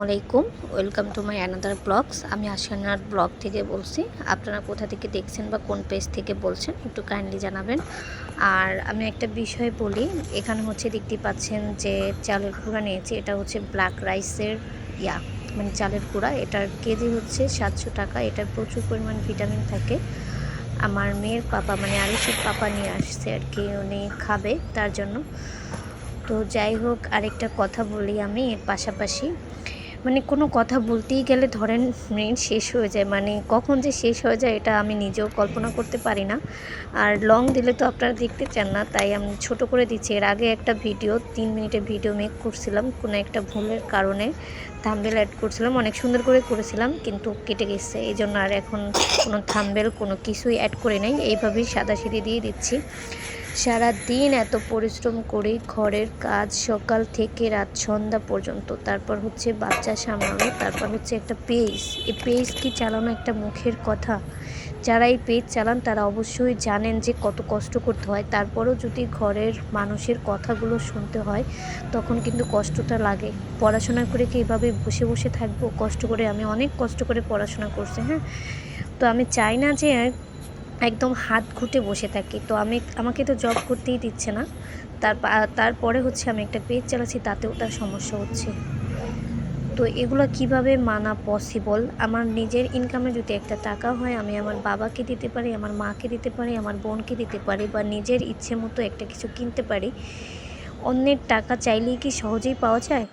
আলাইকুম, welcome to my another blogs. আমি আশিয়ানার ব্লগ থেকে বলছি। আপনারা কোথা থেকে দেখছেন বা কোন পেজ থেকে বলছেন একটু কাইন্ডলি জানাবেন। আর আমি একটা বিষয় বলি, এখানে দেখতে পাচ্ছেন যে চালের গুঁড়া নিয়েছি। এটা ব্ল্যাক রাইসের ইয়া মানে চালের গুঁড়া। এটার কেজি 700 টাকা। এটার প্রচুর পরিমাণ ভিটামিন থাকে। আমার মেয়ের পাপা আরিশের পাপা নিয়ে আসছে আর কি, উনি খাবে তার জন্য। তো যাই হোক, আরেকটা কথা বলি আমি এর পাশাপাশি। কোনো কথা বলতেই গেলে ধরেন মিনিট শেষ হয়ে যায়, কখন যে শেষ হয়ে যায় এটা আমি নিজেও কল্পনা করতে পারি না। আর লং দিলে তো আপনারা দেখতে চান না, তাই আমি ছোট করে দিচ্ছি। এর আগে একটা ভিডিও 3 মিনিটের ভিডিও মেক করছিলাম, কোনো একটা ভুলের কারণে থাম্বনেল অ্যাড করছিলাম, অনেক সুন্দর করে করেছিলাম, কিন্তু কেটে গেছে। এই জন্য আর এখন কোনো থাম্বনেল কোনো কিছুই অ্যাড করে নেই, এইভাবেই সাদাসিধে দিয়ে দিচ্ছি। সারা দিন এত পরিশ্রম করি, ঘরের কাজ সকাল থেকে রাত সন্ধ্যা পর্যন্ত, তারপর বাচ্চা সামলানো, তারপর একটা পেজ। এই পেজ কি চালানো একটা মুখের কথা? যারা এই পেজ চালান তারা অবশ্যই জানেন যে কত কষ্ট করতে হয়। তারপরেও যদি ঘরের মানুষের কথাগুলো শুনতে হয় তখন কিন্তু কষ্টটা লাগে। পড়াশোনা করে কি এভাবে বসে বসে থাকবো? কষ্ট করে, আমি অনেক কষ্ট করে পড়াশোনা করছি, হ্যাঁ। তো আমি চাই না যে একদম হাত ঘুটে বসে থাকি। তো আমাকে তো জব করতেই দিচ্ছে না। তারপরে আমি একটা পেজ চালাচ্ছি, তাতেও তার সমস্যা হচ্ছে। তো এগুলো কিভাবে মানা পসিবল? আমার নিজের ইনকামে যদি একটা টাকা হয়, আমি আমার বাবাকে দিতে পারি, আমার মাকে দিতে পারি, আমার বোনকে দিতে পারি, বা নিজের ইচ্ছে মতো একটা কিছু কিনতে পারি। অন্যের টাকা চাইলেই কি সহজেই পাওয়া যায়?